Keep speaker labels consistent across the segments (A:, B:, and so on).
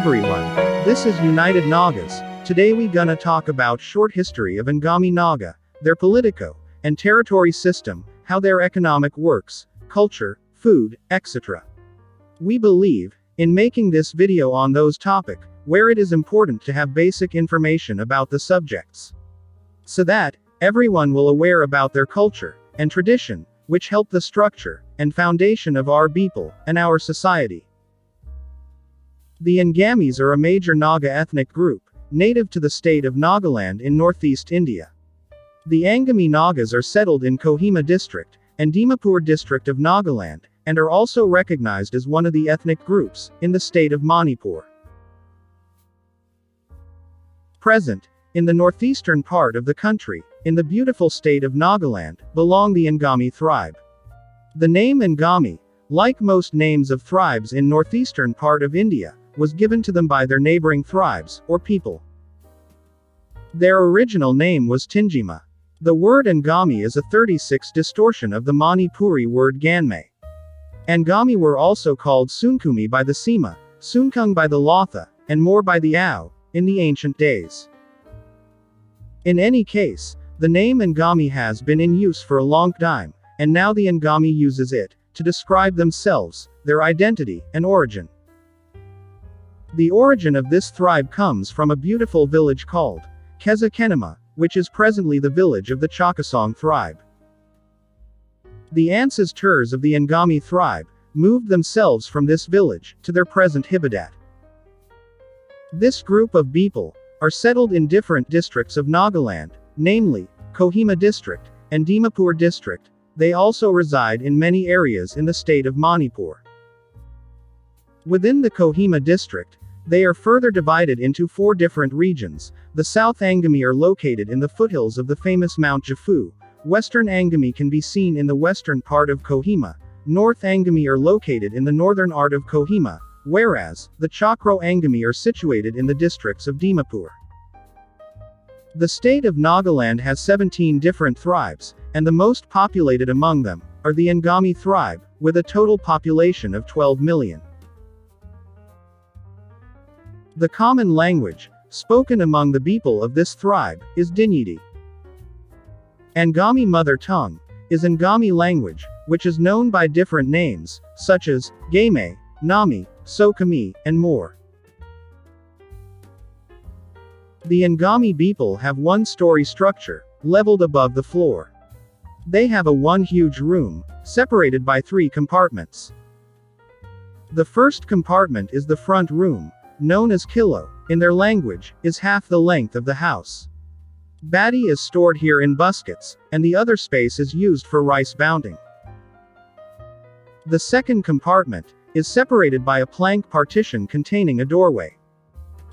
A: everyone. This is United Nagas. Today we gonna talk about short history of Angami Naga, their politico and territory system, how their economic works, culture, food, etc. We believe in making this video on those topic where it is important to have basic information about the subjects, so that everyone will aware about their culture and tradition, which help the structure and foundation of our people and our society. The Angamis are a major Naga ethnic group, native to the state of Nagaland in northeast India. The Angami Nagas are settled in Kohima District and Dimapur district of Nagaland, and are also recognized as one of the ethnic groups in the state of Manipur. Present in the northeastern part of the country, in the beautiful state of Nagaland, belong the Angami tribe. The name Angami, like most names of tribes in northeastern part of India, was given to them by their neighboring tribes, or people. Their original name was Tingima. The word Angami is a 36 distortion of the Manipuri word Ganme. Angami were also called Sunkumi by the Sema, Sunkung by the Lotha, and more by the Ao, in the ancient days. In any case, the name Angami has been in use for a long time, and now the Angami uses it to describe themselves, their identity, and origin. The origin of this tribe comes from a beautiful village called Chakhesangs, which is presently the village of the Chakhesangs tribe. The ancestors of the Angami tribe moved themselves from this village to their present habitat. This group of people are settled in different districts of Nagaland, namely Kohima District and Dimapur District. They also reside in many areas in the state of Manipur. Within the Kohima District, they are further divided into 4 different regions. The South Angami are located in the foothills of the famous Mount Jafu. Western Angami can be seen in the western part of Kohima. North Angami are located in the northern part of Kohima, whereas the Chakhro Angami are situated in the districts of Dimapur. The state of Nagaland has 17 different tribes, and the most populated among them are the Angami tribe, with a total population of 12 million. The common language spoken among the people of this tribe is Dinyidi. Angami mother tongue is Angami language, which is known by different names, such as Game, Nami, Sokami, and more. The Angami people have one-story structure, leveled above the floor. They have a one huge room, separated by 3 compartments. The first compartment is the front room, known as kilo, in their language, is half the length of the house. Badi is stored here in buskets, and the other space is used for rice bounding. The second compartment is separated by a plank partition containing a doorway.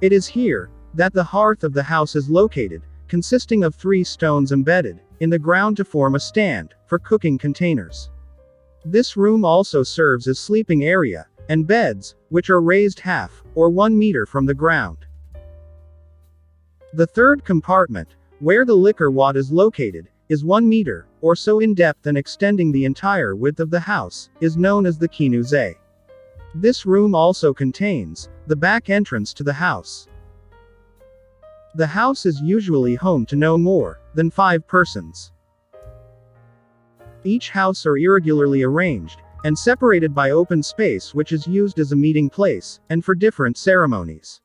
A: It is here that the hearth of the house is located, consisting of 3 stones embedded in the ground to form a stand for cooking containers. This room also serves as sleeping area, and beds, which are raised half, or 1 meter from the ground. The third compartment, where the liquor wat is located, is 1 meter, or so in depth and extending the entire width of the house, is known as the kinuze. This room also contains the back entrance to the house. The house is usually home to no more than 5 persons. Each house are irregularly arranged, and separated by open space which is used as a meeting place, and for different ceremonies.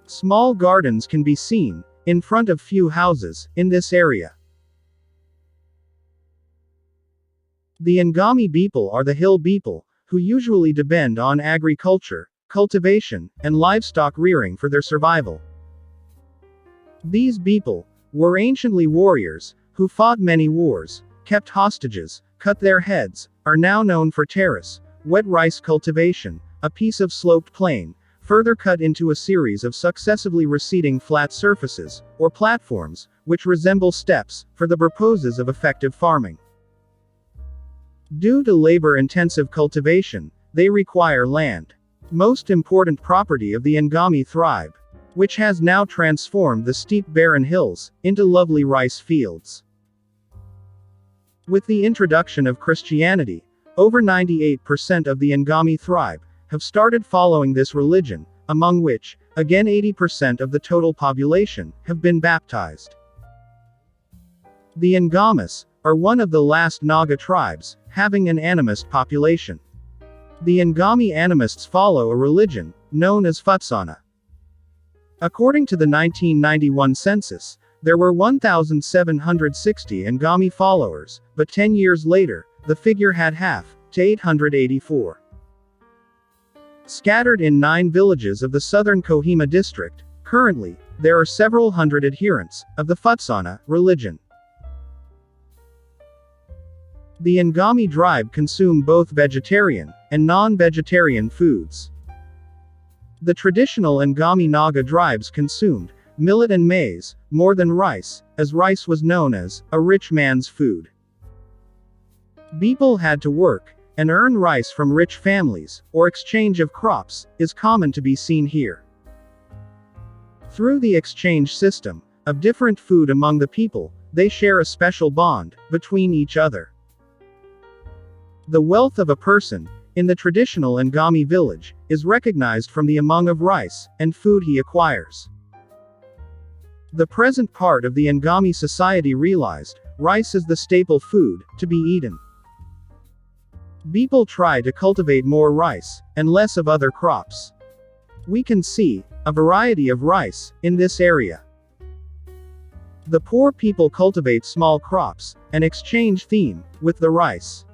A: Small gardens can be seen in front of few houses in this area. The Angami people are the hill people, who usually depend on agriculture, cultivation, and livestock rearing for their survival. These people were anciently warriors, who fought many wars, kept hostages, cut their heads, are now known for terrace, wet rice cultivation, a piece of sloped plain, further cut into a series of successively receding flat surfaces, or platforms, which resemble steps, for the purposes of effective farming. Due to labor-intensive cultivation, they require land. Most important property of the Angami tribe, which has now transformed the steep barren hills into lovely rice fields. With the introduction of Christianity, over 98% of the Angami tribe have started following this religion, among which, again 80% of the total population, have been baptized. The Angamis are one of the last Naga tribes, having an animist population. The Angami animists follow a religion, known as Phutsana. According to the 1991 census, there were 1,760 Angami followers, but 10 years later, the figure had halved, to 884. Scattered in 9 villages of the southern Kohima district, currently, there are several hundred adherents of the Phutsana religion. The Angami tribe consume both vegetarian and non-vegetarian foods. The traditional Angami Naga tribes consumed millet and maize more than rice, as rice was known as a rich man's food. People had to work and earn rice from rich families, or exchange of crops is common to be seen here. Through the exchange system of different food among the people, they share a special bond between each other. The wealth of a person, in the traditional Angami village, is recognized from the amount of rice and food he acquires. The present part of the Angami society realized, rice is the staple food, to be eaten. People try to cultivate more rice, and less of other crops. We can see a variety of rice in this area. The poor people cultivate small crops, and exchange them with the rice.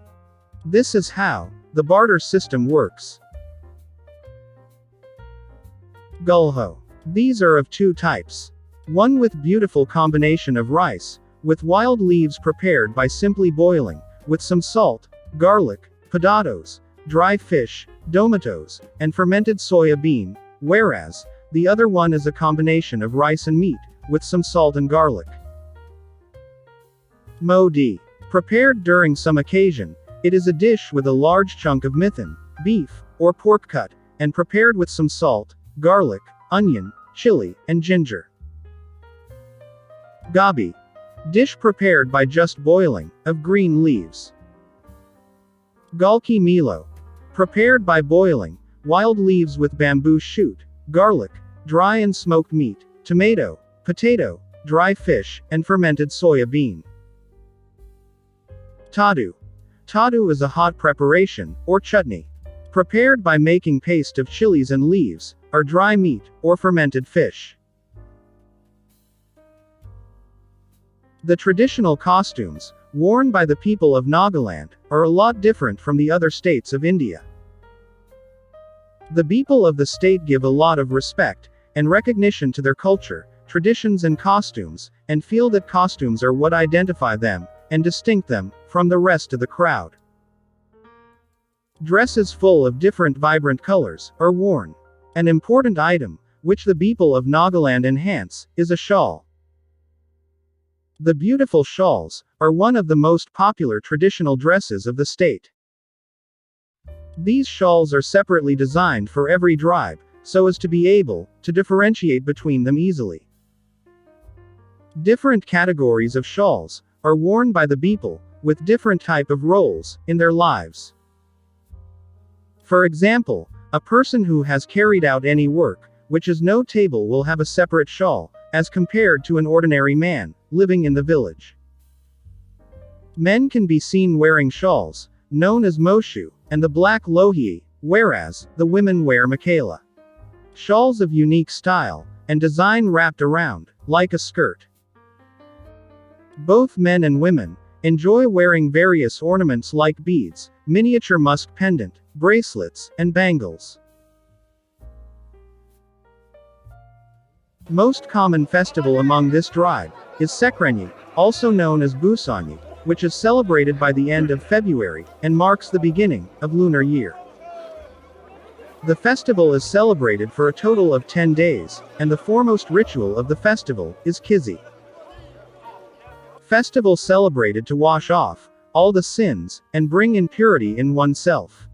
A: This is how the barter system works. Gulho. These are of 2 types. One with beautiful combination of rice, with wild leaves prepared by simply boiling, with some salt, garlic, potatoes, dry fish, tomatoes, and fermented soya bean, whereas, the other one is a combination of rice and meat, with some salt and garlic. Modi. Prepared during some occasion, it is a dish with a large chunk of mutton, beef, or pork cut, and prepared with some salt, garlic, onion, chili, and ginger. Gabi. Dish prepared by just boiling, of green leaves. Galki Milo. Prepared by boiling, wild leaves with bamboo shoot, garlic, dry and smoked meat, tomato, potato, dry fish, and fermented soya bean. Tadu. Tadu is a hot preparation, or chutney. Prepared by making paste of chilies and leaves, or dry meat, or fermented fish. The traditional costumes, worn by the people of Nagaland, are a lot different from the other states of India. The people of the state give a lot of respect and recognition to their culture, traditions and costumes, and feel that costumes are what identify them and distinct them from the rest of the crowd. Dresses full of different vibrant colors are worn. An important item, which the people of Nagaland enhance, is a shawl. The beautiful shawls are one of the most popular traditional dresses of the state. These shawls are separately designed for every tribe, so as to be able to differentiate between them easily. Different categories of shawls are worn by the people, with different type of roles in their lives. For example, a person who has carried out any work, which is no table, will have a separate shawl, as compared to an ordinary man, living in the village. Men can be seen wearing shawls, known as moshu, and the black lohie, whereas, the women wear makela. Shawls of unique style, and design wrapped around, like a skirt. Both men and women enjoy wearing various ornaments like beads, miniature musk pendant, bracelets, and bangles. Most common festival among this tribe is Sekrenyi, also known as Busanyi, which is celebrated by the end of February, and marks the beginning of lunar year. The festival is celebrated for a total of 10 days, and the foremost ritual of the festival is Kizi. Festival celebrated to wash off all the sins, and bring in purity in oneself.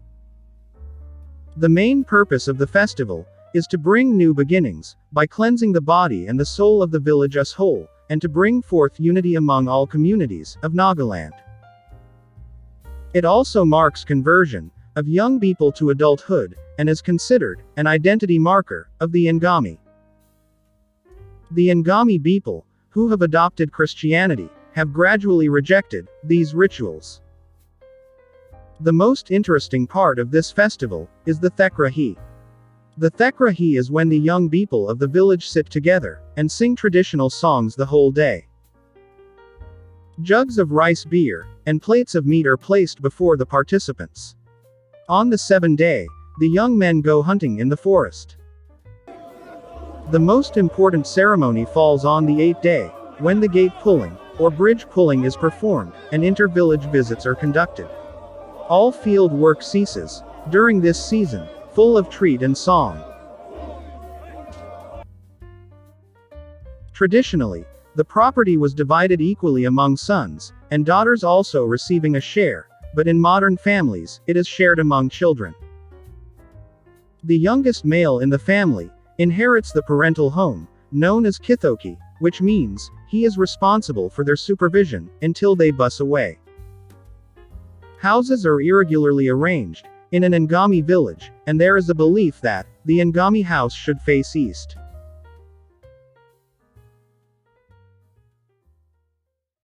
A: The main purpose of the festival is to bring new beginnings, by cleansing the body and the soul of the village as whole, and to bring forth unity among all communities of Nagaland. It also marks conversion of young people to adulthood, and is considered an identity marker of the Angami. The Angami people, who have adopted Christianity, have gradually rejected these rituals. The most interesting part of this festival is the Thekrahi. The Thekrahi is when the young people of the village sit together and sing traditional songs the whole day. Jugs of rice beer and plates of meat are placed before the participants. On the seventh day, the young men go hunting in the forest. The most important ceremony falls on the eighth day, when the gate pulling, or bridge pulling is performed, and inter-village visits are conducted. All field work ceases during this season, full of treat and song. Traditionally, the property was divided equally among sons and daughters, also receiving a share, but in modern families, it is shared among children. The youngest male in the family inherits the parental home, known as Kithoki, which means he is responsible for their supervision until they bus away. Houses are irregularly arranged in an Angami village, and there is a belief that the Angami house should face east.